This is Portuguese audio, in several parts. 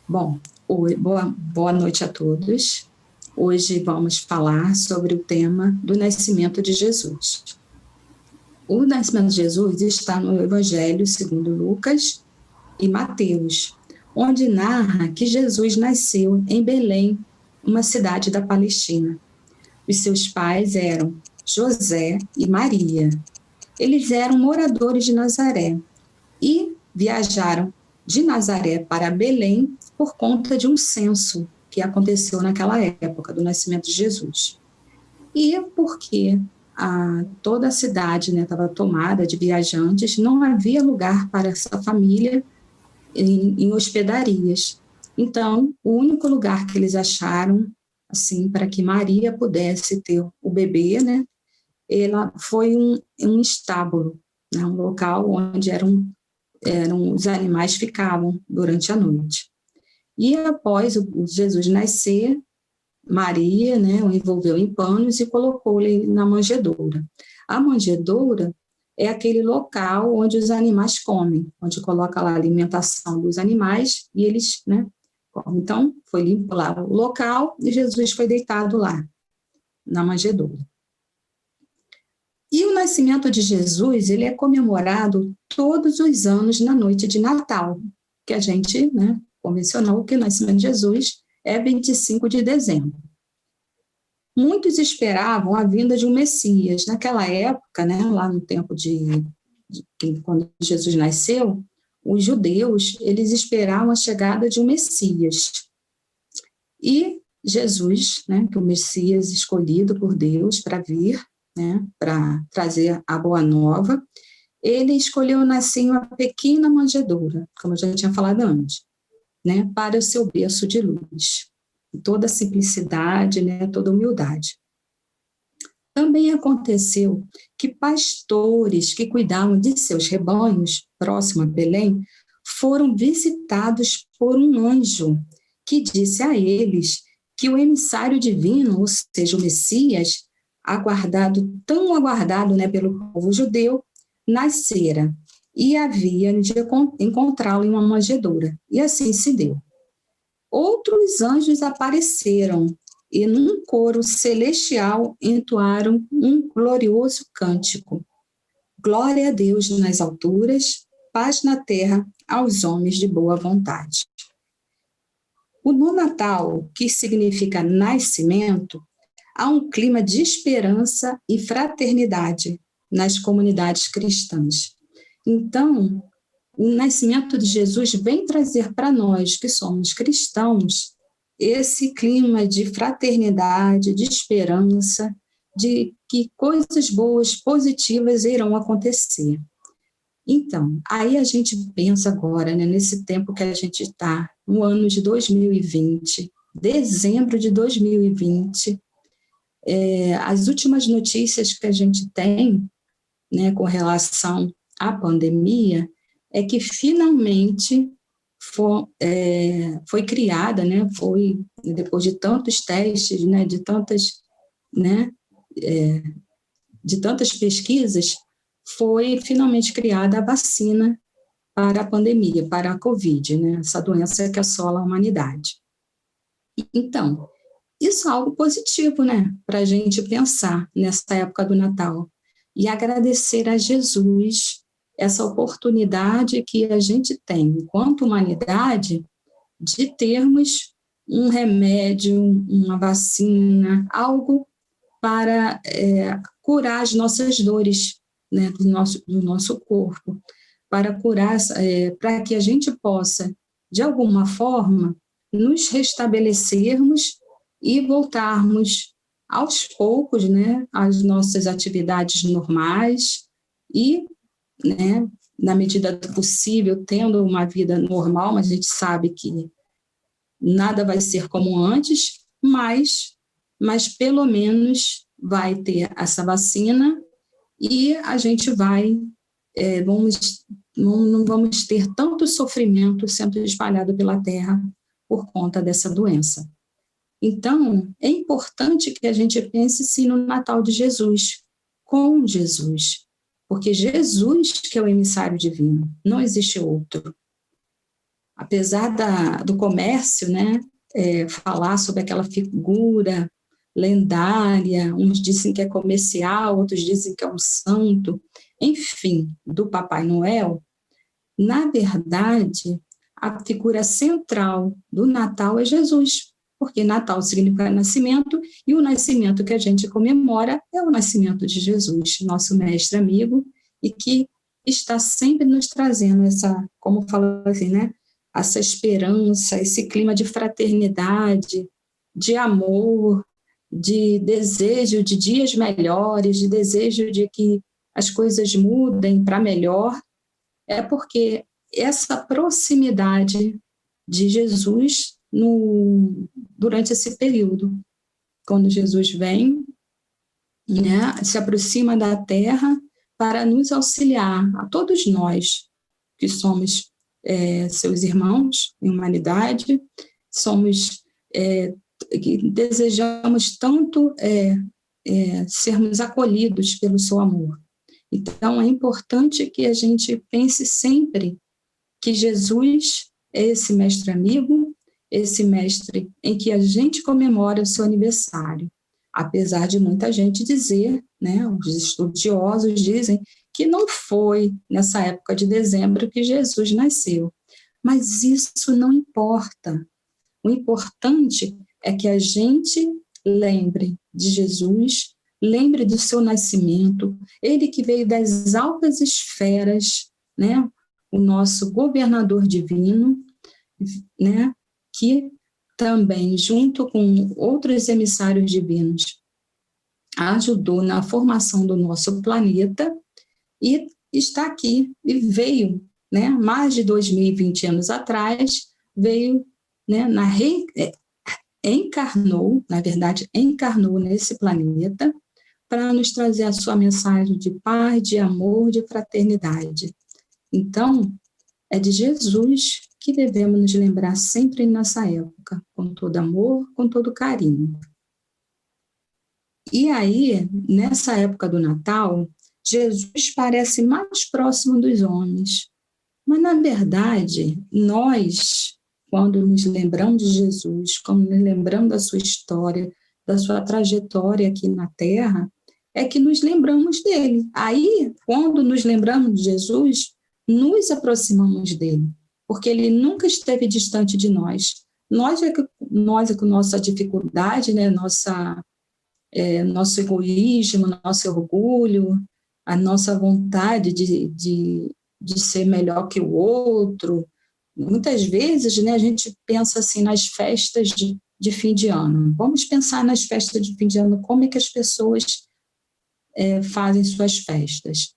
Bom, boa noite a todos. Hoje vamos falar sobre o tema do nascimento de Jesus. O nascimento de Jesus está no Evangelho segundo Lucas e Mateus, onde narra que Jesus nasceu em Belém, uma cidade da Palestina. Os seus pais eram José e Maria. Eles eram moradores de Nazaré e viajaram de Nazaré para Belém por conta de um censo que aconteceu naquela época do nascimento de Jesus. E porque toda a cidade estava tomada de viajantes, não havia lugar para essa família em hospedarias. Então, o único lugar que eles acharam, assim, para que Maria pudesse ter o bebê, foi um estábulo, um local onde os animais ficavam durante a noite. E após o Jesus nascer, Maria, o envolveu em panos e colocou-lhe na manjedoura. A manjedoura é aquele local onde os animais comem, onde coloca lá a alimentação dos animais e eles, comem. Então, foi limpo lá o local e Jesus foi deitado lá, na manjedoura. E o nascimento de Jesus, ele é comemorado todos os anos na noite de Natal, que a gente convencionou que o nascimento de Jesus é 25 de dezembro. Muitos esperavam a vinda de um Messias. Naquela época, lá no tempo quando Jesus nasceu, os judeus, eles esperavam a chegada de um Messias. E Jesus, que é o Messias escolhido por Deus para vir, para trazer a boa nova, ele escolheu nascer em uma pequena manjedoura, como eu já tinha falado antes, para o seu berço de luz. Toda a simplicidade, toda a humildade. Também aconteceu que pastores que cuidavam de seus rebanhos, próximo a Belém, foram visitados por um anjo que disse a eles que o emissário divino, ou seja, o Messias, tão aguardado pelo povo judeu, nascera e havia de encontrá-lo em uma manjedoura. E assim se deu. Outros anjos apareceram e num coro celestial entoaram um glorioso cântico. Glória a Deus nas alturas, paz na terra aos homens de boa vontade. No Natal, que significa nascimento, há um clima de esperança e fraternidade nas comunidades cristãs. Então, o nascimento de Jesus vem trazer para nós, que somos cristãos, esse clima de fraternidade, de esperança, de que coisas boas, positivas irão acontecer. Então, aí a gente pensa agora, nesse tempo que a gente está, no ano de 2020, dezembro de 2020, as últimas notícias que a gente tem, com relação à pandemia, é que finalmente foi criada, foi depois de tantos testes, de tantas pesquisas, foi finalmente criada a vacina para a pandemia, para a Covid, essa doença que assola a humanidade. Então, isso é algo positivo, para a gente pensar nessa época do Natal e agradecer a Jesus essa oportunidade que a gente tem, enquanto humanidade, de termos um remédio, uma vacina, algo para curar as nossas dores, do nosso corpo, para curar, para que a gente possa, de alguma forma, nos restabelecermos e voltarmos aos poucos, às nossas atividades normais e, na medida do possível, tendo uma vida normal, mas a gente sabe que nada vai ser como antes, mas pelo menos vai ter essa vacina e a gente não vamos ter tanto sofrimento sendo espalhado pela terra por conta dessa doença. Então, é importante que a gente pense sim no Natal de Jesus, com Jesus, porque Jesus que é o emissário divino, não existe outro. apesar do comércio, né, falar sobre aquela figura lendária, uns dizem que é comercial, outros dizem que é um santo, enfim, do Papai Noel, na verdade, a figura central do Natal é Jesus, porque Natal significa nascimento, e o nascimento que a gente comemora é o nascimento de Jesus, nosso mestre amigo, e que está sempre nos trazendo essa, como fala assim, né, essa esperança, esse clima de fraternidade, de amor, de desejo de dias melhores, de desejo de que as coisas mudem para melhor, é porque essa proximidade de Jesus durante esse período, quando Jesus vem, né, se aproxima da terra para nos auxiliar, a todos nós que somos seus irmãos em humanidade, somos que desejamos tanto sermos acolhidos pelo seu amor. Então, é importante que a gente pense sempre que Jesus é esse mestre amigo, esse mestre em que a gente comemora o seu aniversário. Apesar de muita gente dizer, né, os estudiosos dizem que não foi nessa época de dezembro que Jesus nasceu. Mas isso não importa. O importante é que a gente lembre de Jesus, lembre do seu nascimento, ele que veio das altas esferas, né, o nosso governador divino, né, que também, junto com outros emissários divinos, ajudou na formação do nosso planeta e está aqui e veio, né, mais de 2020 anos atrás, veio, né, encarnou, na verdade, encarnou nesse planeta para nos trazer a sua mensagem de paz, de amor, de fraternidade. Então, é de Jesus que devemos nos lembrar sempre nessa época, com todo amor, com todo carinho. E aí, nessa época do Natal, Jesus parece mais próximo dos homens. Mas, na verdade, nós, quando nos lembramos de Jesus, quando nos lembramos da sua história, da sua trajetória aqui na Terra, é que nos lembramos dele. Aí, quando nos lembramos de Jesus, nos aproximamos dele, porque ele nunca esteve distante de nós. Nós é com nossa dificuldade, né, nosso egoísmo, nosso orgulho, a nossa vontade de ser melhor que o outro. Muitas vezes, né, a gente pensa assim nas festas de fim de ano. Vamos pensar nas festas de fim de ano, como é que as pessoas fazem suas festas.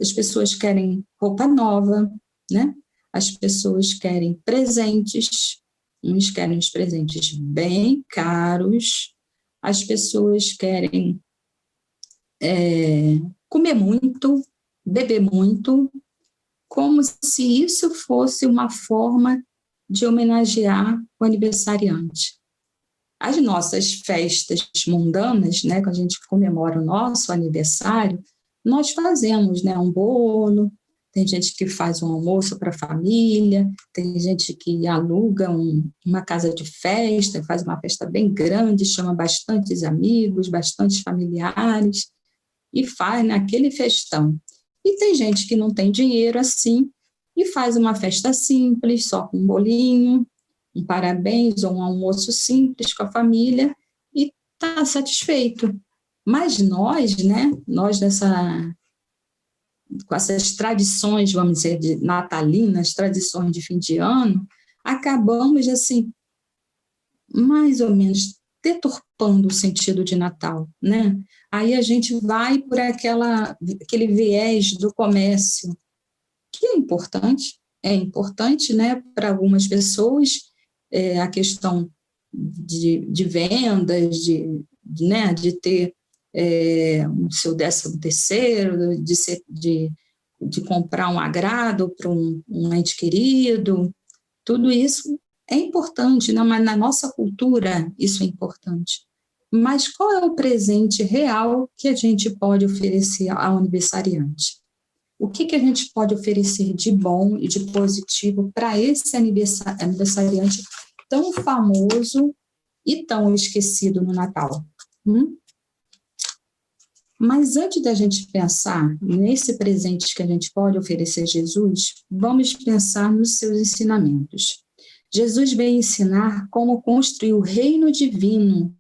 As pessoas querem roupa nova, né? As pessoas querem presentes, uns querem os presentes bem caros, as pessoas querem comer muito, beber muito, como se isso fosse uma forma de homenagear o aniversariante. As nossas festas mundanas, né, quando a gente comemora o nosso aniversário, nós fazemos, né, um bolo, tem gente que faz um almoço para a família, tem gente que aluga uma casa de festa, faz uma festa bem grande, chama bastantes amigos, bastantes familiares, e faz naquele festão. E tem gente que não tem dinheiro assim, e faz uma festa simples, só com um bolinho, um parabéns ou um almoço simples com a família, e está satisfeito. Mas nós, né, com essas tradições, vamos dizer, de natalinas, tradições de fim de ano, acabamos, assim, mais ou menos deturpando o sentido de Natal, né? Aí a gente vai por aquele viés do comércio, que é importante, né, para algumas pessoas, a questão de vendas, né, de ter o seu 13º, de comprar um agrado para um ente querido, tudo isso é importante, né? Mas na nossa cultura isso é importante. Mas qual é o presente real que a gente pode oferecer ao aniversariante? o que a gente pode oferecer de bom e de positivo para esse aniversariante tão famoso e tão esquecido no Natal? Mas antes da gente pensar nesse presente que a gente pode oferecer a Jesus, vamos pensar nos seus ensinamentos. Jesus veio ensinar como construir o reino divino.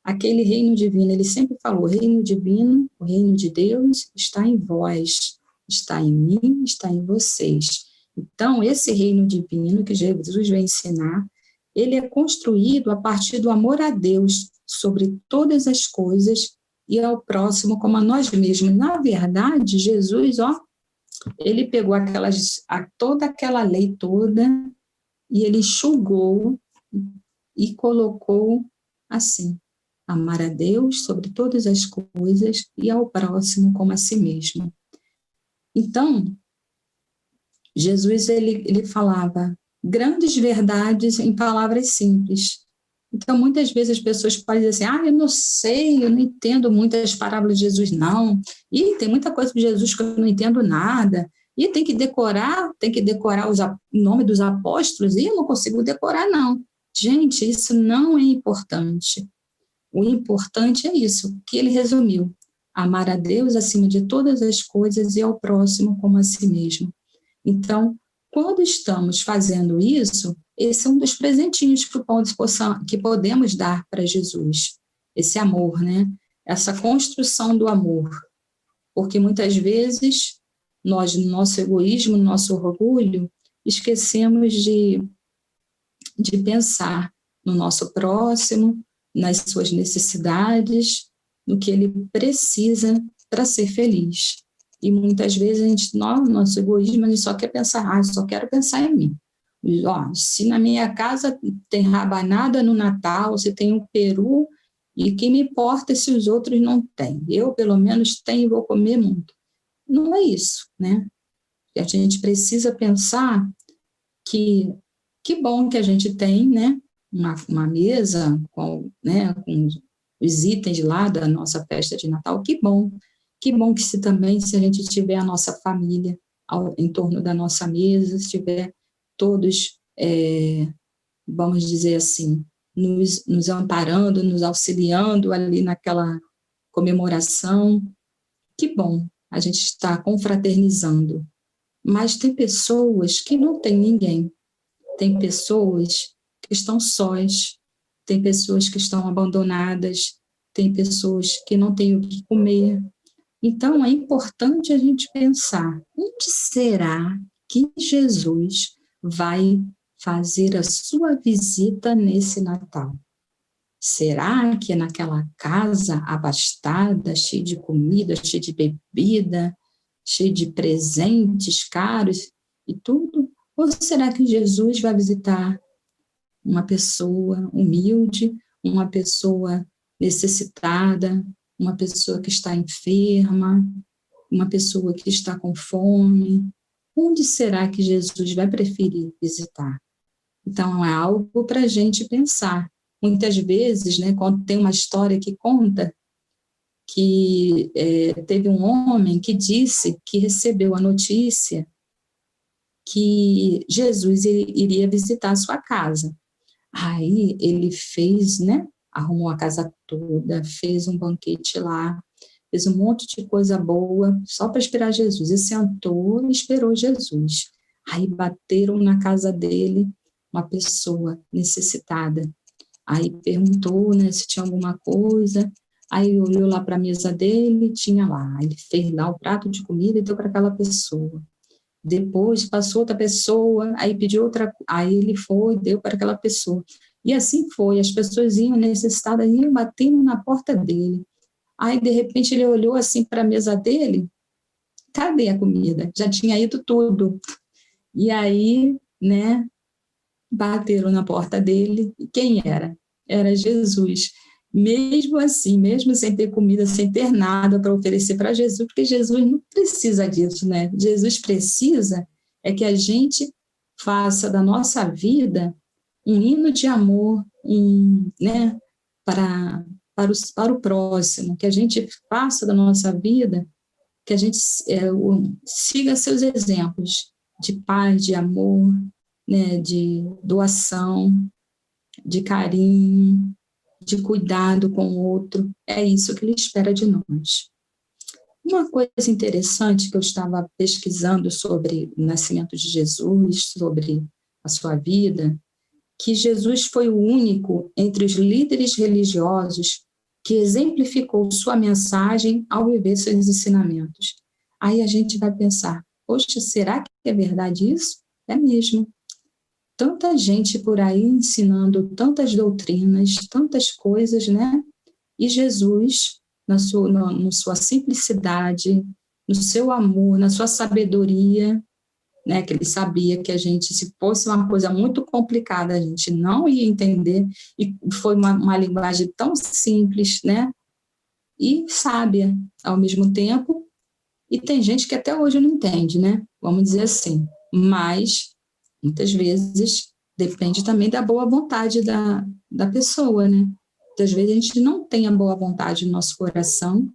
Aquele reino divino, ele sempre falou, o reino divino, o reino de Deus está em vós, está em mim, está em vocês. Então, esse reino divino que Jesus veio ensinar, ele é construído a partir do amor a Deus sobre todas as coisas e ao próximo como a nós mesmos. Na verdade, Jesus, ele pegou toda aquela lei toda e ele enxugou e colocou assim, amar a Deus sobre todas as coisas e ao próximo como a si mesmo. Então, Jesus, ele falava grandes verdades em palavras simples. Então, muitas vezes as pessoas podem dizer assim, eu não sei, eu não entendo muitas parábolas de Jesus, não. E tem muita coisa de Jesus que eu não entendo nada. E tem que decorar o nome dos apóstolos, e eu não consigo decorar, não. Gente, isso não é importante. O importante é isso, que ele resumiu. Amar a Deus acima de todas as coisas e ao próximo como a si mesmo. Então, quando estamos fazendo isso, esse é um dos presentinhos que podemos dar para Jesus. Esse amor, né? Essa construção do amor. Porque muitas vezes, nós, no nosso egoísmo, no nosso orgulho, esquecemos de pensar no nosso próximo, nas suas necessidades, no que ele precisa para ser feliz. E muitas vezes nosso egoísmo, a gente só quer pensar, só quero pensar em mim. Se na minha casa tem rabanada no Natal, se tem um peru, e que me importa se os outros não têm? Eu, pelo menos, tenho e vou comer muito. Não é isso, né? A gente precisa pensar que bom que a gente tem, né? Uma mesa com os itens lá da nossa festa de Natal, que bom que se a gente tiver a nossa família em torno da nossa mesa, se tiver todos, vamos dizer assim, nos amparando, nos auxiliando ali naquela comemoração, que bom a gente está confraternizando. Mas tem pessoas que não têm ninguém, tem pessoas que estão sós, tem pessoas que estão abandonadas, tem pessoas que não têm o que comer. Então, é importante a gente pensar, onde será que Jesus vai fazer a sua visita nesse Natal? Será que é naquela casa abastada, cheia de comida, cheia de bebida, cheia de presentes caros e tudo? Ou será que Jesus vai visitar uma pessoa humilde, uma pessoa necessitada, uma pessoa que está enferma, uma pessoa que está com fome? Onde será que Jesus vai preferir visitar? Então, é algo para a gente pensar. Muitas vezes, né, quando tem uma história que conta que teve um homem que disse que recebeu a notícia que Jesus iria visitar a sua casa. Aí ele fez, né, arrumou a casa toda, fez um banquete lá, fez um monte de coisa boa só para esperar Jesus. E sentou e esperou Jesus. Aí bateram na casa dele uma pessoa necessitada. Aí perguntou, né, se tinha alguma coisa. Aí olhou lá para a mesa dele, tinha lá. Ele fez lá o prato de comida e deu para aquela pessoa. Depois passou outra pessoa, aí pediu outra, aí ele foi, deu para aquela pessoa. E assim foi, as pessoas iam necessitadas, iam batendo na porta dele. Aí, de repente, ele olhou assim para a mesa dele, cadê a comida? Já tinha ido tudo. E aí, né, bateram na porta dele, e quem era? Era Jesus. Mesmo assim, mesmo sem ter comida, sem ter nada para oferecer para Jesus, porque Jesus não precisa disso, né? Jesus precisa é que a gente faça da nossa vida um hino de amor, né, para o próximo, que a gente faça da nossa vida, que a gente siga seus exemplos de paz, de amor, né, de doação, de carinho, de cuidado com o outro. É isso que ele espera de nós. Uma coisa interessante que eu estava pesquisando sobre o nascimento de Jesus, sobre a sua vida, que Jesus foi o único entre os líderes religiosos que exemplificou sua mensagem ao viver seus ensinamentos. Aí a gente vai pensar, poxa, será que é verdade isso? É mesmo. Tanta gente por aí ensinando tantas doutrinas, tantas coisas, né? E Jesus, na sua simplicidade, no seu amor, na sua sabedoria, né, que ele sabia que a gente, se fosse uma coisa muito complicada, a gente não ia entender, e foi uma linguagem tão simples, né, e sábia ao mesmo tempo, e tem gente que até hoje não entende, né, vamos dizer assim, mas muitas vezes depende também da boa vontade da pessoa, né, muitas vezes a gente não tem a boa vontade no nosso coração,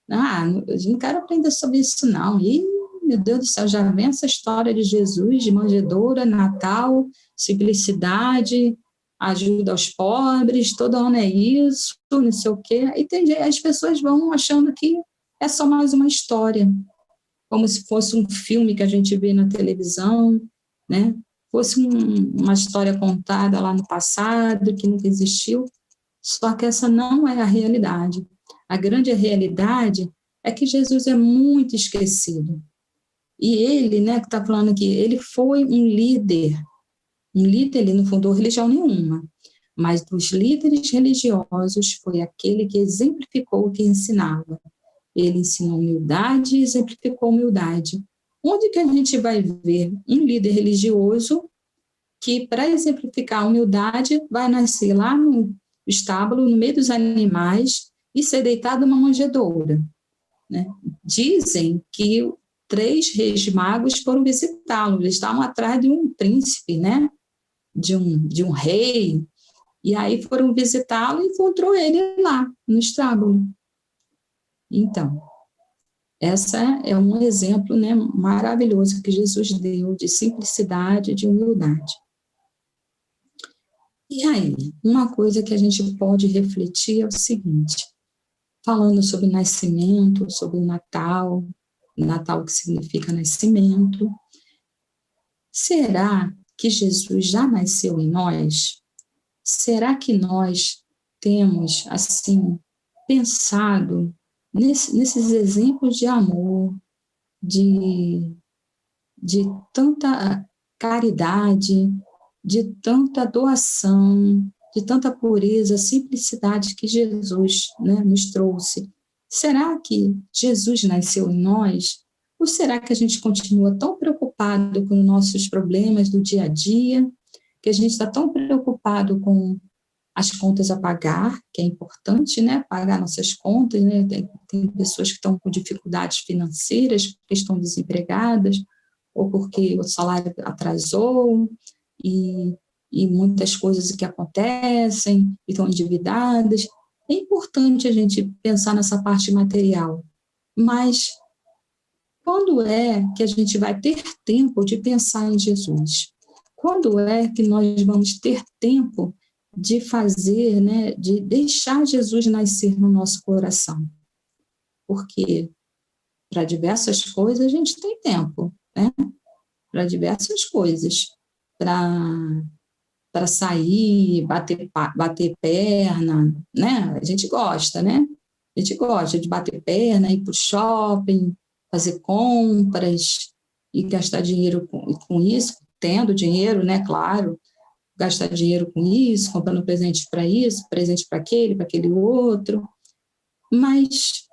eu não quero aprender sobre isso não, e meu Deus do céu, já vem essa história de Jesus, de manjedoura, Natal, simplicidade, ajuda aos pobres, todo ano é isso, não sei o quê. E as pessoas vão achando que é só mais uma história, como se fosse um filme que a gente vê na televisão, né? Fosse uma história contada lá no passado, que nunca existiu, só que essa não é a realidade. A grande realidade é que Jesus é muito esquecido. E ele, né, que está falando aqui, ele foi um líder, ele não fundou religião nenhuma, mas dos líderes religiosos foi aquele que exemplificou o que ensinava. Ele ensinou humildade e exemplificou humildade. Onde que a gente vai ver um líder religioso que, para exemplificar a humildade, vai nascer lá no estábulo, no meio dos animais, e ser deitado numa manjedoura, né? Dizem que 3 reis magos foram visitá-lo, eles estavam atrás de um príncipe, né? De um rei, e aí foram visitá-lo e encontrou ele lá, no estábulo. Então, essa é um exemplo, né, maravilhoso que Jesus deu de simplicidade, de humildade. E aí, uma coisa que a gente pode refletir é o seguinte, falando sobre nascimento, sobre o Natal que significa nascimento, será que Jesus já nasceu em nós? Será que nós temos, assim, pensado nesses exemplos de amor, de tanta caridade, de tanta doação, de tanta pureza, simplicidade que Jesus, né, nos trouxe? Será que Jesus nasceu em nós? Ou será que a gente continua tão preocupado com os nossos problemas do dia a dia, que a gente está tão preocupado com as contas a pagar, que é importante, né, pagar nossas contas, né, tem pessoas que estão com dificuldades financeiras, porque estão desempregadas, ou porque o salário atrasou, e muitas coisas que acontecem, e estão endividadas. É importante a gente pensar nessa parte material, mas quando é que a gente vai ter tempo de pensar em Jesus? Quando é que nós vamos ter tempo de fazer, né, de deixar Jesus nascer no nosso coração? Porque para diversas coisas a gente tem tempo, né? Para diversas coisas, para sair, bater perna, né? A gente gosta, né? A gente gosta de bater perna, ir para o shopping, fazer compras e gastar dinheiro com isso, tendo dinheiro, né? Claro, gastar dinheiro com isso, comprando presente para isso, presente para aquele outro. Mas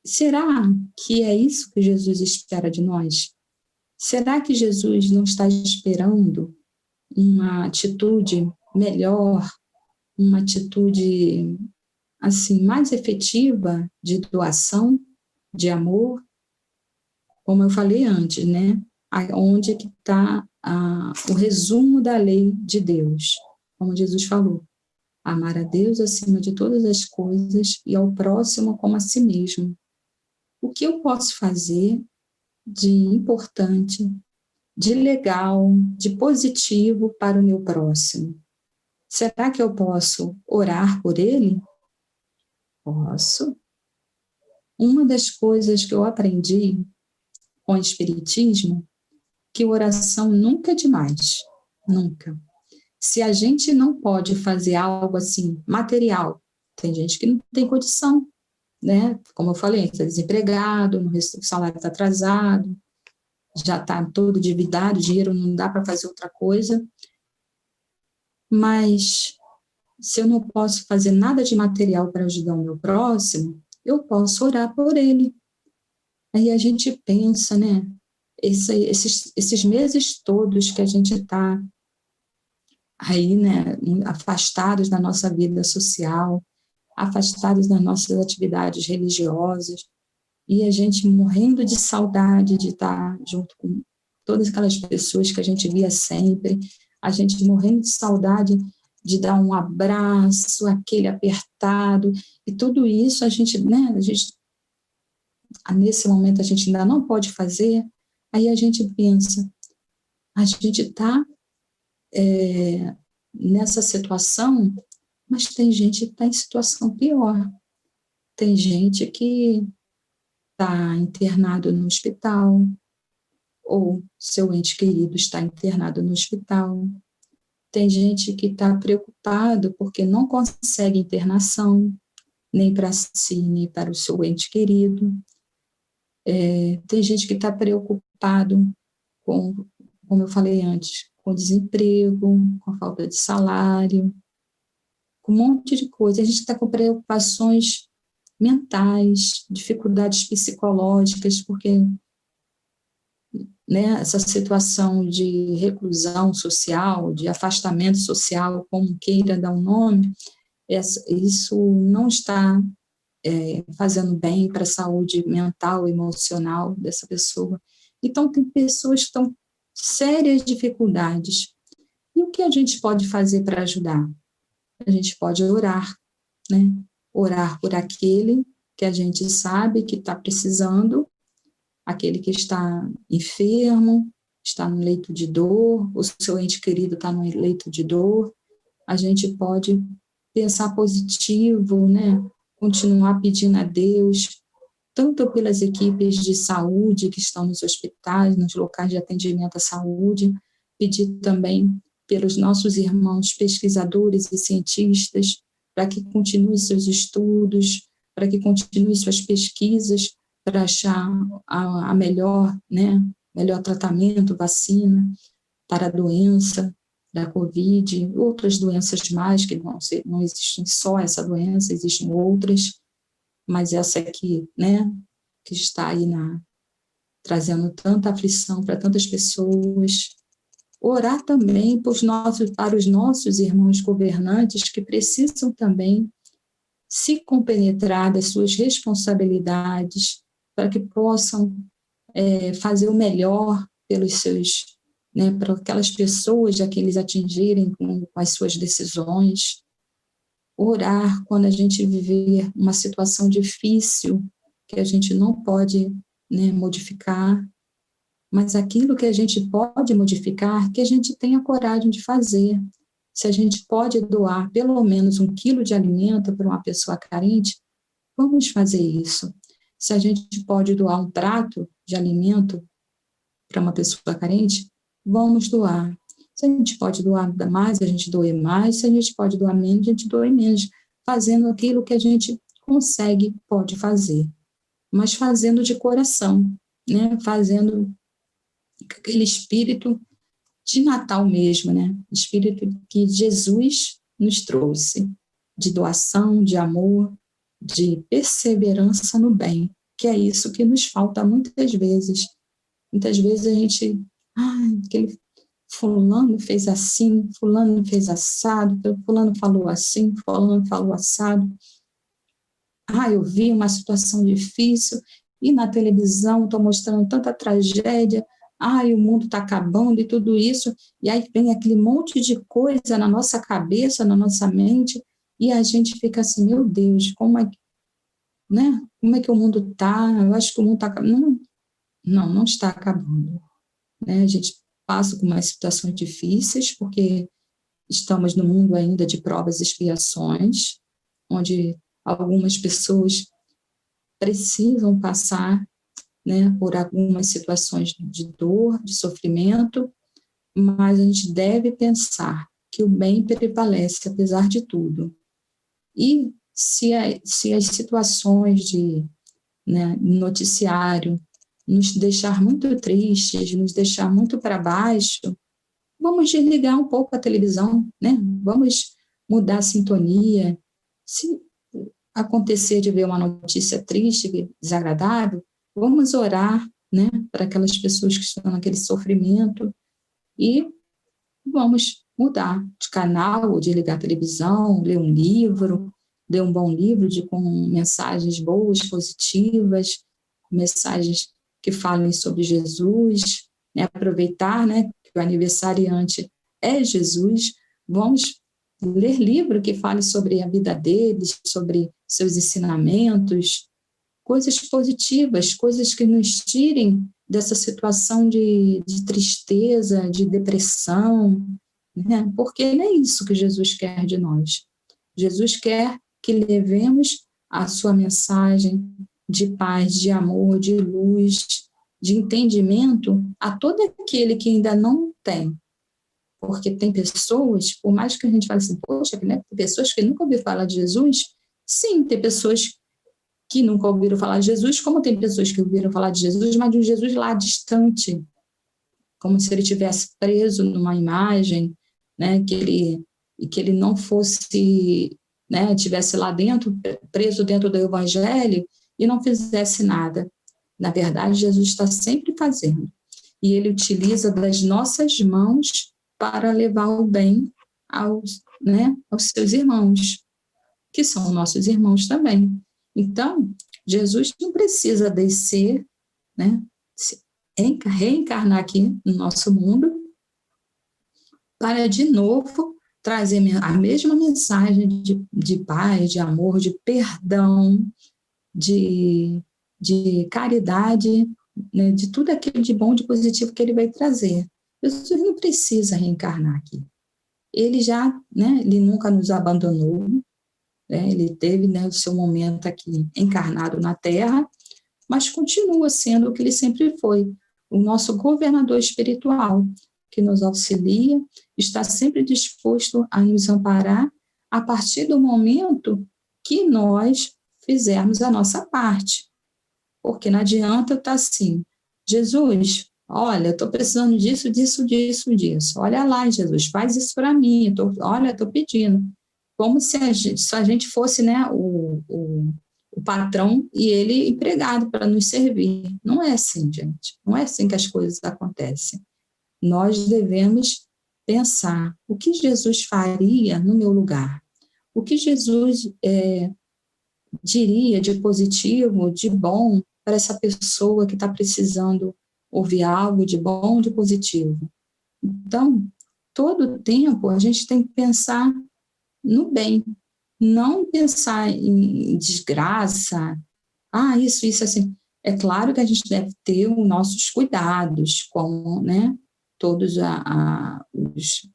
será que é isso que Jesus espera de nós? Será que Jesus não está esperando uma atitude melhor, uma atitude assim mais efetiva de doação, de amor? Como eu falei antes, né? Onde é que está o resumo da lei de Deus? Como Jesus falou, amar a Deus acima de todas as coisas e ao próximo como a si mesmo. o que eu posso fazer de importante, de legal, de positivo para o meu próximo? Será que eu posso orar por ele? Posso. Uma das coisas que eu aprendi com o Espiritismo, que oração nunca é demais, nunca. Se a gente não pode fazer algo assim, material, tem gente que não tem condição, né? Como eu falei, está desempregado, o salário está atrasado, já está todo endividado, dinheiro não dá para fazer outra coisa. Mas se eu não posso fazer nada de material para ajudar o meu próximo, eu posso orar por ele. Aí a gente pensa, né? Esses meses todos que a gente está aí, né, afastados da nossa vida social, afastados das nossas atividades religiosas, e a gente morrendo de saudade de estar junto com todas aquelas pessoas que a gente via sempre, a gente morrendo de saudade de dar um abraço, aquele apertado, e tudo isso a gente, né, nesse momento a gente ainda não pode fazer, aí a gente pensa, a gente está nessa situação, mas tem gente que está em situação pior, tem gente que está internado no hospital, ou seu ente querido está internado no hospital. Tem gente que está preocupado porque não consegue internação, nem para si, nem para o seu ente querido. Tem gente que está preocupado com, como eu falei antes, com desemprego, com falta de salário, com um monte de coisa. A gente está com preocupações mentais, dificuldades psicológicas, porque, né, essa situação de reclusão social, de afastamento social, como queira dar um nome, isso não está fazendo bem para a saúde mental, emocional dessa pessoa. Então, tem pessoas que estão sérias dificuldades. E o que a gente pode fazer para ajudar? A gente pode orar, né? Orar por aquele que a gente sabe que está precisando, aquele que está enfermo, está no leito de dor, o seu ente querido está no leito de dor. A gente pode pensar positivo, né? Continuar pedindo a Deus, tanto pelas equipes de saúde que estão nos hospitais, nos locais de atendimento à saúde, pedir também pelos nossos irmãos pesquisadores e cientistas, para que continuem seus estudos, para que continuem suas pesquisas, para achar a melhor, né, melhor tratamento, vacina para a doença da Covid, outras doenças mais, que não existem só essa doença, existem outras, mas essa aqui, né, que está aí trazendo tanta aflição para tantas pessoas. Orar também para os nossos irmãos governantes que precisam também se compenetrar das suas responsabilidades para que possam fazer o melhor pelos seus, né, para aquelas pessoas a que eles atingirem com as suas decisões. Orar quando a gente viver uma situação difícil, que a gente não pode, né, modificar, mas aquilo que a gente pode modificar, que a gente tenha coragem de fazer. Se a gente pode doar pelo menos 1 quilo de alimento para uma pessoa carente, vamos fazer isso. Se a gente pode doar um prato de alimento para uma pessoa carente, vamos doar. Se a gente pode doar mais, a gente doe mais. Se a gente pode doar menos, a gente doe menos. Fazendo aquilo que a gente consegue, pode fazer. Mas fazendo de coração, né? Fazendo aquele espírito de Natal mesmo, né? Espírito que Jesus nos trouxe, de doação, de amor, de perseverança no bem, que é isso que nos falta muitas vezes. Muitas vezes a gente, aquele fulano fez assim, fulano fez assado, fulano falou assim, fulano falou assado. Eu vi uma situação difícil e na televisão estão mostrando tanta tragédia, o mundo está acabando e tudo isso, e aí vem aquele monte de coisa na nossa cabeça, na nossa mente, e a gente fica assim, meu Deus, como é que né? Como é que o mundo está? Eu acho que o mundo está acabando. Não está acabando, né? A gente passa por umas situações difíceis, porque estamos no mundo ainda de provas e expiações, onde algumas pessoas precisam passar, né, por algumas situações de dor, de sofrimento, mas a gente deve pensar que o bem prevalece apesar de tudo. E se as situações de, né, noticiário nos deixar muito tristes, nos deixar muito para baixo, vamos desligar um pouco a televisão, né? Vamos mudar a sintonia. Se acontecer de ver uma notícia triste, desagradável, vamos orar, né, para aquelas pessoas que estão naquele sofrimento e vamos mudar de canal, ou de ligar a televisão, ler um livro, ler um bom livro com mensagens boas, positivas, mensagens que falem sobre Jesus, né? Aproveitar, né, que o aniversariante é Jesus, vamos ler livro que fale sobre a vida deles, sobre seus ensinamentos, coisas positivas, coisas que nos tirem dessa situação de tristeza, de depressão, né? Porque não é isso que Jesus quer de nós. Jesus quer que levemos a sua mensagem de paz, de amor, de luz, de entendimento a todo aquele que ainda não tem. Porque tem pessoas, por mais que a gente fale assim, poxa, né? Tem pessoas que nunca ouviram falar de Jesus. Sim, tem pessoas que nunca ouviram falar de Jesus, como tem pessoas que ouviram falar de Jesus, mas de um Jesus lá distante, como se ele tivesse preso numa imagem, né, que ele não fosse, né, tivesse lá dentro, preso dentro do evangelho e não fizesse nada. Na verdade, Jesus está sempre fazendo. E ele utiliza das nossas mãos para levar o bem aos, né, aos seus irmãos, que são nossos irmãos também. Então, Jesus não precisa descer, né, reencarnar aqui no nosso mundo para, de novo, trazer a mesma mensagem de paz, de amor, de perdão, de caridade, né, de tudo aquilo de bom, de positivo que ele vai trazer. Jesus não precisa reencarnar aqui. Ele já, né, ele nunca nos abandonou, né, ele teve, né, o seu momento aqui encarnado na Terra, mas continua sendo o que ele sempre foi, o nosso governador espiritual, que nos auxilia, está sempre disposto a nos amparar a partir do momento que nós fizermos a nossa parte. Porque não adianta eu estar assim, Jesus, olha, eu estou precisando disso, disso, disso, disso. Olha lá, Jesus, faz isso para mim. Olha, estou pedindo. Como se a gente fosse, né, o patrão e ele empregado para nos servir. Não é assim, gente. Não é assim que as coisas acontecem. Nós devemos pensar o que Jesus faria no meu lugar. O que Jesus diria de positivo, de bom, para essa pessoa que está precisando ouvir algo de bom, de positivo. Então, todo o tempo, a gente tem que pensar no bem, não pensar em desgraça, isso, assim. É claro que a gente deve ter os nossos cuidados, com, né, todos os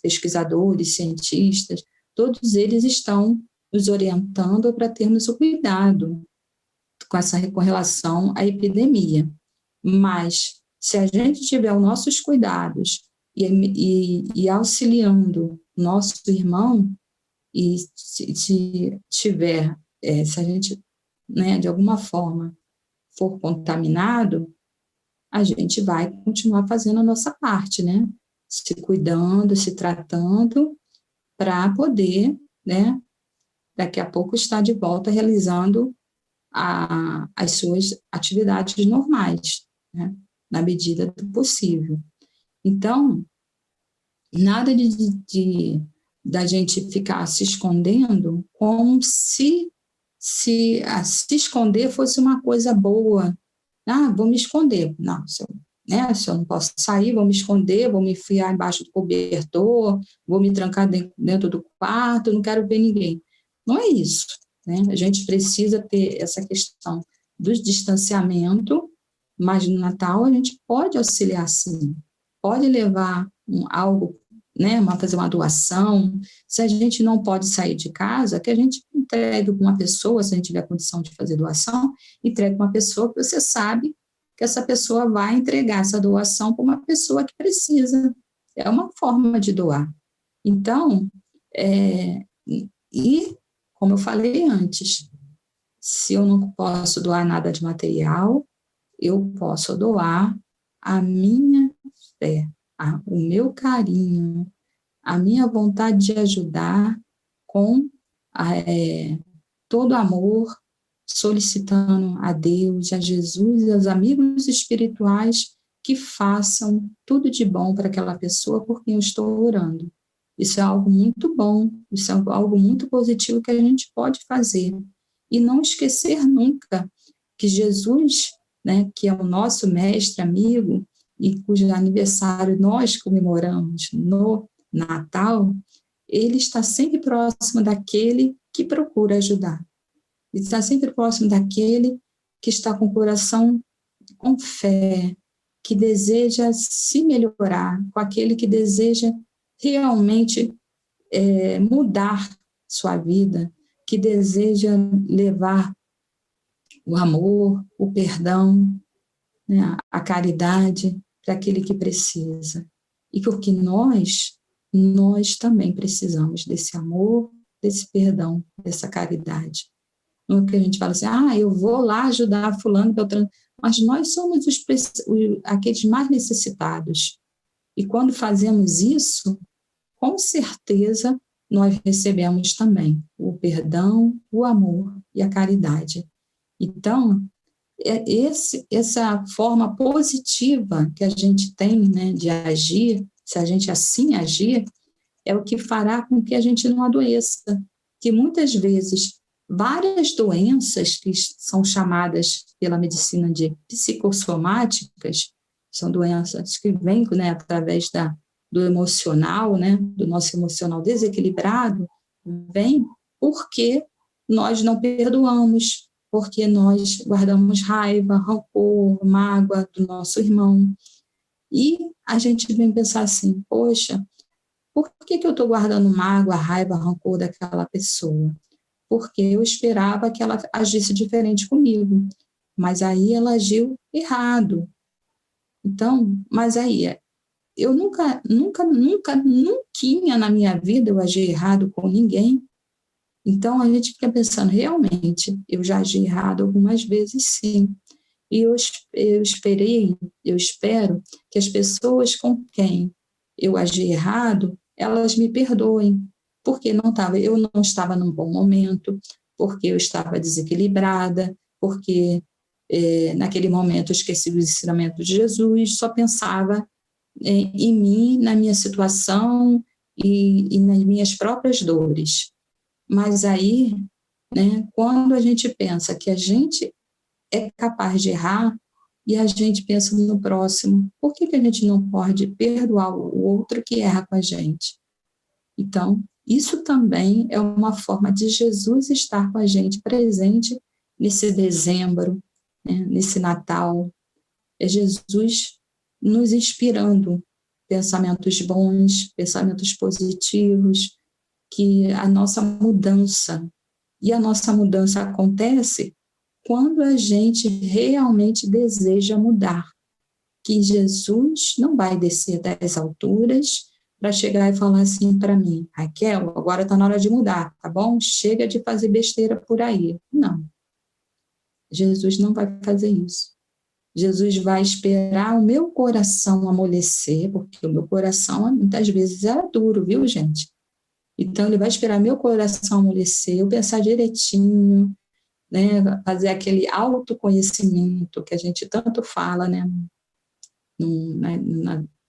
pesquisadores, cientistas, todos eles estão nos orientando para termos o cuidado com relação à epidemia. Mas, se a gente tiver os nossos cuidados e auxiliando nosso irmão, e se tiver, se a gente, né, de alguma forma, for contaminado, a gente vai continuar fazendo a nossa parte, né? Se cuidando, se tratando, para poder, né, daqui a pouco estar de volta realizando as suas atividades normais, né, na medida do possível. Então, nada da gente ficar se escondendo como se esconder fosse uma coisa boa. Vou me esconder. Não, se eu não posso sair, vou me esconder, vou me enfiar embaixo do cobertor, vou me trancar dentro do quarto, não quero ver ninguém. Não é isso. né? A gente precisa ter essa questão do distanciamento, mas no Natal a gente pode auxiliar sim, pode levar algo, né, fazer uma doação. Se a gente não pode sair de casa, que a gente entregue para uma pessoa, se a gente tiver condição de fazer doação, entregue para uma pessoa que você sabe que essa pessoa vai entregar essa doação para uma pessoa que precisa. É uma forma de doar. Então, e como eu falei antes, se eu não posso doar nada de material, eu posso doar a minha fé, o meu carinho, a minha vontade de ajudar com todo amor, solicitando a Deus, a Jesus e aos amigos espirituais que façam tudo de bom para aquela pessoa por quem eu estou orando. Isso é algo muito bom, isso é algo muito positivo que a gente pode fazer. E não esquecer nunca que Jesus, né, que é o nosso mestre, amigo, e cujo aniversário nós comemoramos no Natal, ele está sempre próximo daquele que procura ajudar. Ele está sempre próximo daquele que está com o coração com fé, que deseja se melhorar, com aquele que deseja realmente mudar sua vida, que deseja levar o amor, o perdão, né, a caridade para aquele que precisa. E porque nós também precisamos desse amor, desse perdão, dessa caridade. Não é que a gente fala assim, eu vou lá ajudar fulano, Beltrano, mas nós somos aqueles mais necessitados. E quando fazemos isso, com certeza nós recebemos também o perdão, o amor e a caridade. Então, essa forma positiva que a gente tem, né, de agir, se a gente assim agir, é o que fará com que a gente não adoeça. Que muitas vezes, várias doenças que são chamadas pela medicina de psicossomáticas, são doenças que vêm, né, através do emocional, né, do nosso emocional desequilibrado, vem porque nós não perdoamos, porque nós guardamos raiva, rancor, mágoa do nosso irmão. E a gente vem pensar assim, poxa, por que eu estou guardando mágoa, raiva, rancor daquela pessoa? Porque eu esperava que ela agisse diferente comigo, mas aí ela agiu errado. Então, mas aí, eu nunca na minha vida eu agi errado com ninguém. Então, a gente fica pensando, realmente, eu já agi errado algumas vezes, sim. E eu espero que as pessoas com quem eu agi errado, elas me perdoem, porque eu não estava num bom momento, porque eu estava desequilibrada, porque naquele momento eu esqueci o ensinamento de Jesus, só pensava em mim, na minha situação e nas minhas próprias dores. Mas aí, né, quando a gente pensa que a gente é capaz de errar e a gente pensa no próximo, por que a gente não pode perdoar o outro que erra com a gente? Então, isso também é uma forma de Jesus estar com a gente presente nesse dezembro, né, nesse Natal. É Jesus nos inspirando pensamentos bons, pensamentos positivos, que a nossa mudança, e a nossa mudança acontece quando a gente realmente deseja mudar, que Jesus não vai descer das alturas para chegar e falar assim para mim, Raquel, agora está na hora de mudar, tá bom? Chega de fazer besteira por aí. Não, Jesus não vai fazer isso. Jesus vai esperar o meu coração amolecer, porque o meu coração muitas vezes é duro, viu, gente? Então, ele vai esperar meu coração amolecer, eu pensar direitinho, né, fazer aquele autoconhecimento que a gente tanto fala, né,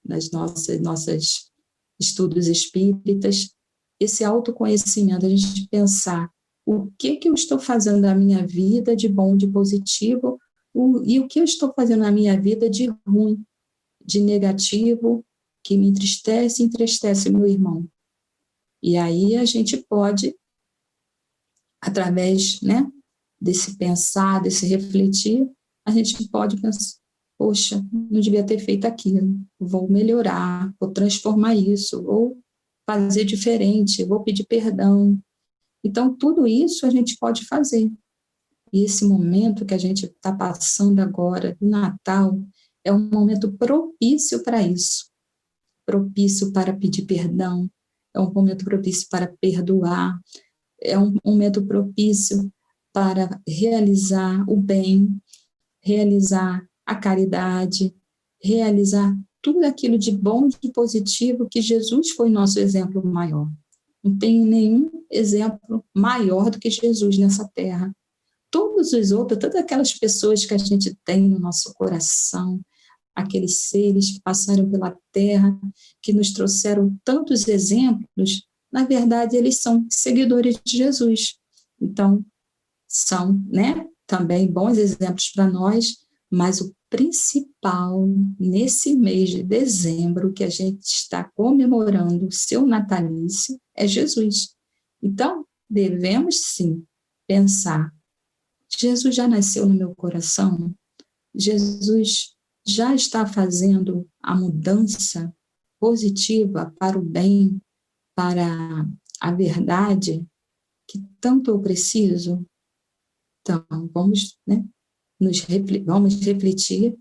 nas nossas estudos espíritas, esse autoconhecimento, a gente pensar o que eu estou fazendo na minha vida de bom, de positivo, e o que eu estou fazendo na minha vida de ruim, de negativo, que me entristece e entristece o meu irmão. E aí a gente pode através, né, desse pensar, desse refletir, a gente pode pensar, poxa, não devia ter feito aquilo, vou melhorar, vou transformar isso, vou fazer diferente, vou pedir perdão. Então, tudo isso a gente pode fazer. E esse momento que a gente está passando agora, do Natal, é um momento propício para isso, propício para pedir perdão, é um momento propício para perdoar, é um momento propício para realizar o bem, realizar a caridade, realizar tudo aquilo de bom, de positivo, que Jesus foi nosso exemplo maior. Não tem nenhum exemplo maior do que Jesus nessa terra. Todos os outros, todas aquelas pessoas que a gente tem no nosso coração, aqueles seres que passaram pela terra, que nos trouxeram tantos exemplos, na verdade, eles são seguidores de Jesus. Então, são, né, também bons exemplos para nós, mas o principal, nesse mês de dezembro, que a gente está comemorando o seu natalício, é Jesus. Então, devemos sim pensar, Jesus já nasceu no meu coração? Jesus já está fazendo a mudança positiva para o bem, para a verdade que tanto eu preciso? Então, vamos, né, vamos refletir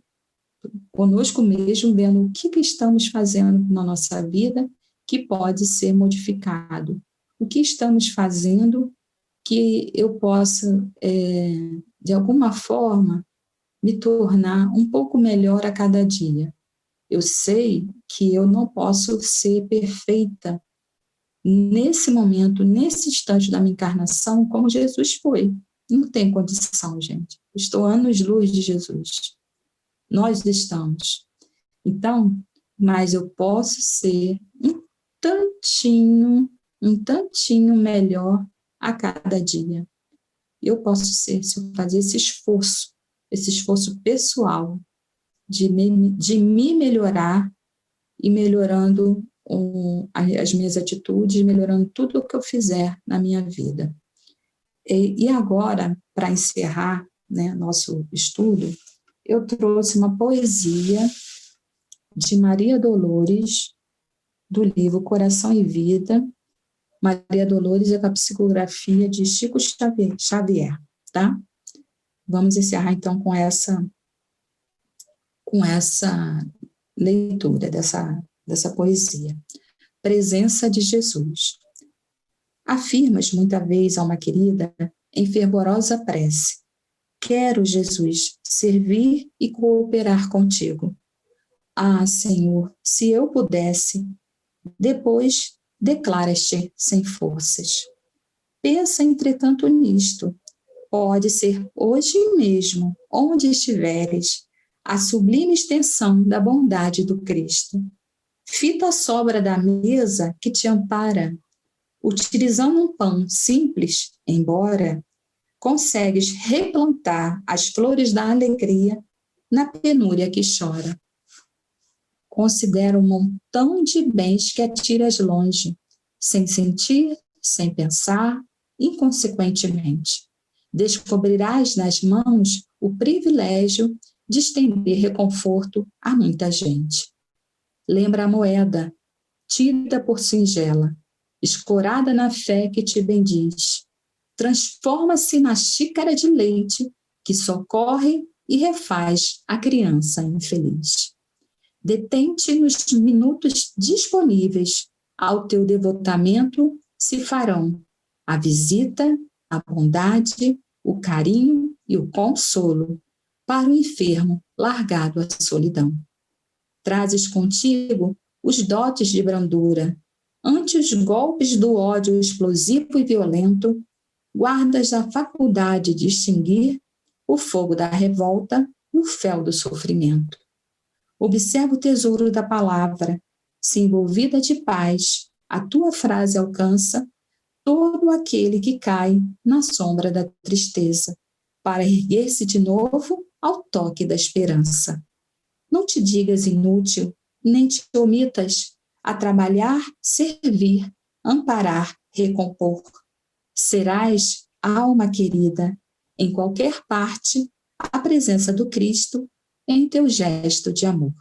conosco mesmo, vendo o que estamos fazendo na nossa vida que pode ser modificado. O que estamos fazendo que eu possa, de alguma forma, me tornar um pouco melhor a cada dia. Eu sei que eu não posso ser perfeita nesse momento, nesse instante da minha encarnação, como Jesus foi. Não tem condição, gente. Estou anos-luz de Jesus. Nós estamos. Então, mas eu posso ser um tantinho melhor a cada dia. Eu posso ser, se eu fazer esse esforço pessoal de me melhorar e melhorando as minhas atitudes, melhorando tudo o que eu fizer na minha vida. E agora, para encerrar, né, nosso estudo, eu trouxe uma poesia de Maria Dolores, do livro Coração e Vida. Maria Dolores é com a psicografia de Chico Xavier, tá? Vamos encerrar, então, com essa leitura dessa poesia. Presença de Jesus. Afirmas, muita vez, alma querida, em fervorosa prece: quero, Jesus, servir e cooperar contigo. Ah, Senhor, se eu pudesse. Depois, declaras-te sem forças. Pensa, entretanto, nisto. Pode ser hoje mesmo, onde estiveres, a sublime extensão da bondade do Cristo. Fita a sobra da mesa que te ampara, utilizando um pão simples, embora, consegues replantar as flores da alegria na penúria que chora. Considera um montão de bens que atiras longe, sem sentir, sem pensar, inconsequentemente. Descobrirás nas mãos o privilégio de estender reconforto a muita gente. Lembra a moeda, tida por singela, escorada na fé que te bendiz. Transforma-se na xícara de leite que socorre e refaz a criança infeliz. Detente nos minutos disponíveis ao teu devotamento se farão a visita, a bondade, o carinho e o consolo para o enfermo largado à solidão. Trazes contigo os dotes de brandura. Ante os golpes do ódio explosivo e violento, guardas a faculdade de extinguir o fogo da revolta, o fel do sofrimento. Observa o tesouro da palavra. Se envolvida de paz, a tua frase alcança todo aquele que cai na sombra da tristeza, para erguer-se de novo ao toque da esperança. Não te digas inútil, nem te omitas a trabalhar, servir, amparar, recompor. Serás alma querida, em qualquer parte, a presença do Cristo em teu gesto de amor.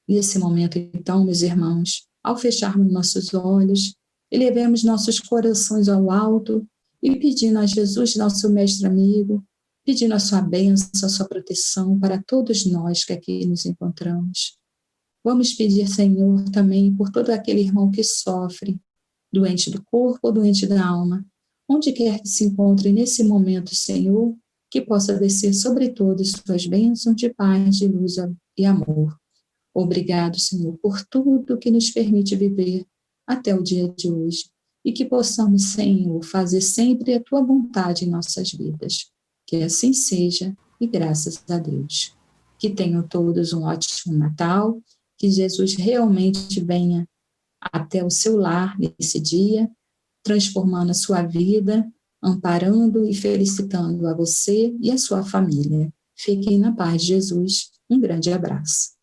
Nesse momento, então, meus irmãos, ao fecharmos nossos olhos, elevemos nossos corações ao alto e pedindo a Jesus, nosso mestre amigo, pedindo a sua bênção, a sua proteção para todos nós que aqui nos encontramos. Vamos pedir, Senhor, também por todo aquele irmão que sofre, doente do corpo ou doente da alma, onde quer que se encontre nesse momento, Senhor, que possa descer sobre todos suas bênçãos de paz, de luz e amor. Obrigado, Senhor, por tudo que nos permite viver até o dia de hoje e que possamos, Senhor, fazer sempre a Tua vontade em nossas vidas. Que assim seja e graças a Deus. Que tenham todos um ótimo Natal, que Jesus realmente venha até o seu lar nesse dia, transformando a sua vida, amparando e felicitando a você e a sua família. Fiquem na paz de Jesus. Um grande abraço.